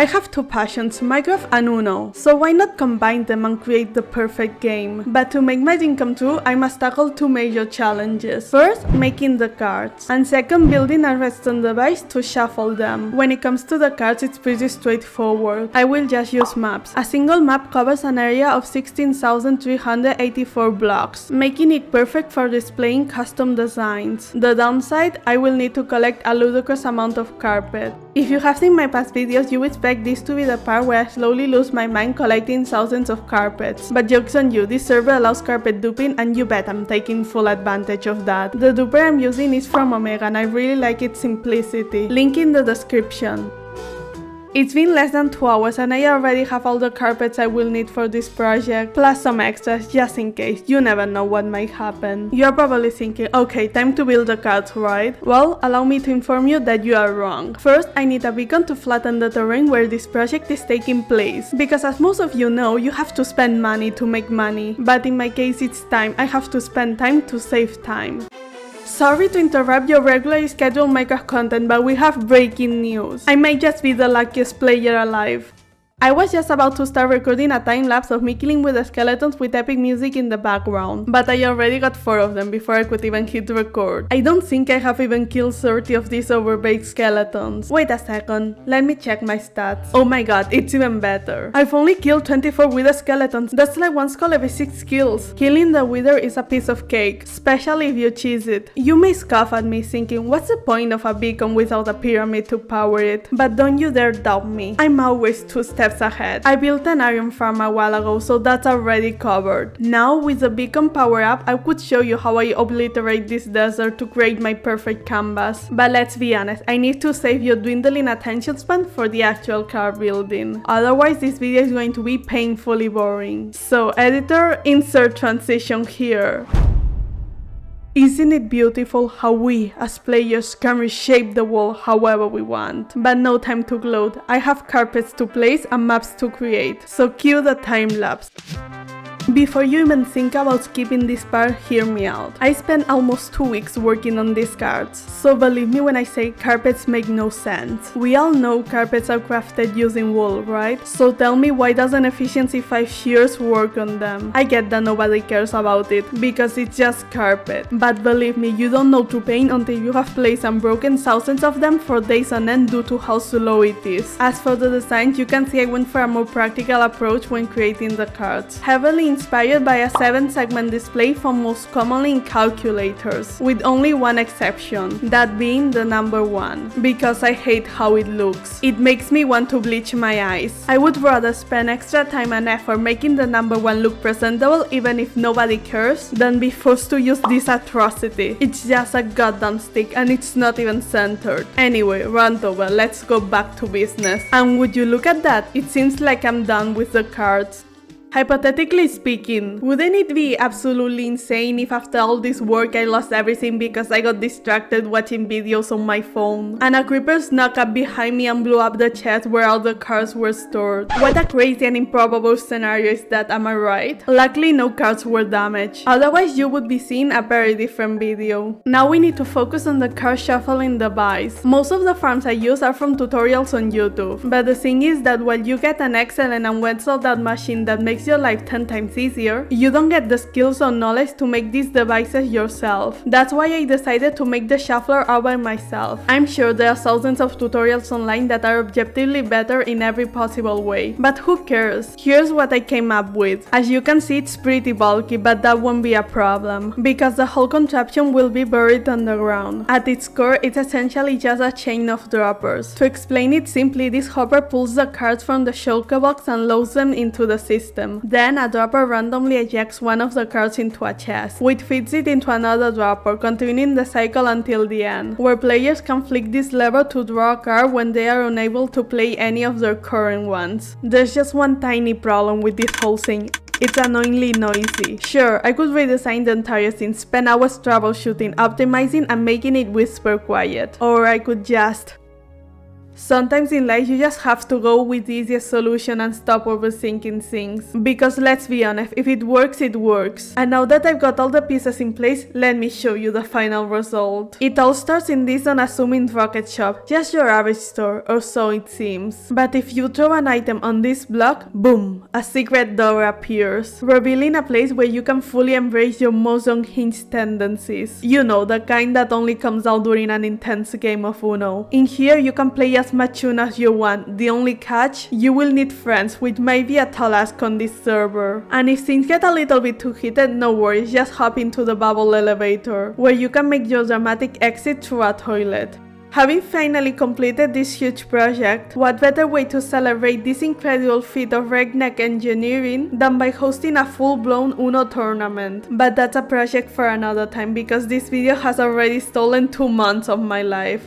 I have two passions, Minecraft and Uno, so why not combine them and create the perfect game? But to make my dream come true, I must tackle two major challenges. First, making the cards, and second, building a redstone device to shuffle them. When it comes to the cards, it's pretty straightforward. I will just use maps. A single map covers an area of 16,384 blocks, making it perfect for displaying custom designs. The downside, I will need to collect a ludicrous amount of carpet. If you have seen my past videos, you expect this to be the part where I slowly lose my mind collecting thousands of carpets. But joke's on you, this server allows carpet duping and you bet I'm taking full advantage of that. The duper I'm using is from Omega and I really like its simplicity. Link in the description. It's been less than 2 hours and I already have all the carpets I will need for this project, plus some extras just in case. You never know what might happen. You're probably thinking, okay, time to build the cards, right? Well, allow me to inform you that you are wrong. First, I need a beacon to flatten the terrain where this project is taking place, because as most of you know, you have to spend money to make money. But in my case, it's time. I have to spend time to save time. Sorry to interrupt your regularly scheduled Minecraft content, but we have breaking news. I might just be the luckiest player alive. I was just about to start recording a time-lapse of me killing with the skeletons with epic music in the background, but I already got 4 of them before I could even hit record. I don't think I have even killed 30 of these overbaked skeletons. Wait a second, let me check my stats. Oh my god, it's even better. I've only killed 24 wither skeletons, that's like 1 skull every 6 kills. Killing the wither is a piece of cake, especially if you cheese it. You may scoff at me thinking, what's the point of a beacon without a pyramid to power it? But don't you dare doubt me, I'm always 2 steps ahead. I built an iron farm a while ago, so that's already covered. Now with the beacon power up, I could show you how I obliterate this desert to create my perfect canvas. But let's be honest, I need to save your dwindling attention span for the actual car building. Otherwise this video is going to be painfully boring. So editor, insert transition here. Isn't it beautiful how we, as players, can reshape the world however we want? But no time to gloat, I have carpets to place and maps to create, so cue the time-lapse. Before you even think about skipping this part, hear me out. I spent almost 2 weeks working on these cards, so believe me when I say carpets make no sense. We all know carpets are crafted using wool, right? So tell me, why doesn't Efficiency 5 shears work on them? I get that nobody cares about it, because it's just carpet. But believe me, you don't know to paint until you have placed and broken thousands of them for days on end due to how slow it is. As for the design, you can see I went for a more practical approach when creating the cards. Heavily inspired by a 7-segment display found most commonly in calculators, with only one exception, that being the number 1, because I hate how it looks. It makes me want to bleach my eyes. I would rather spend extra time and effort making the number 1 look presentable even if nobody cares, than be forced to use this atrocity. It's just a goddamn stick and it's not even centered. Anyway, rant over, let's go back to business. And would you look at that, it seems like I'm done with the cards. Hypothetically speaking, wouldn't it be absolutely insane if after all this work I lost everything because I got distracted watching videos on my phone, and a creeper snuck up behind me and blew up the chest where all the cards were stored? What a crazy and improbable scenario is that, am I right? Luckily no cards were damaged, otherwise you would be seeing a very different video. Now we need to focus on the card shuffling device. Most of the farms I use are from tutorials on YouTube, but the thing is that while you get an excellent and well thought out machine that makes your life 10 times easier, you don't get the skills or knowledge to make these devices yourself. That's why I decided to make the shuffler all by myself. I'm sure there are thousands of tutorials online that are objectively better in every possible way, but who cares? Here's what I came up with. As you can see, it's pretty bulky, but that won't be a problem, because the whole contraption will be buried underground. At its core, it's essentially just a chain of droppers. To explain it simply, this hopper pulls the cards from the shulker box and loads them into the system. Then a dropper randomly ejects one of the cards into a chest, which feeds it into another dropper, continuing the cycle until the end, where players can flick this lever to draw a card when they are unable to play any of their current ones. There's just one tiny problem with this whole thing. It's annoyingly noisy. Sure, I could redesign the entire scene, spend hours troubleshooting, optimizing, and making it whisper quiet. Or I could just... Sometimes in life you just have to go with the easiest solution and stop overthinking things. Because let's be honest, if it works, it works. And now that I've got all the pieces in place, let me show you the final result. It all starts in this unassuming rocket shop, just your average store, or so it seems. But if you throw an item on this block, boom, a secret door appears, revealing a place where you can fully embrace your most unhinged tendencies. You know, the kind that only comes out during an intense game of Uno. In here you can play as much Uno as you want. The only catch? You will need friends, which might be a tall ask on this server. And if things get a little bit too heated, no worries, just hop into the bubble elevator, where you can make your dramatic exit through a toilet. Having finally completed this huge project, what better way to celebrate this incredible feat of redneck engineering than by hosting a full-blown Uno tournament. But that's a project for another time because this video has already stolen 2 months of my life.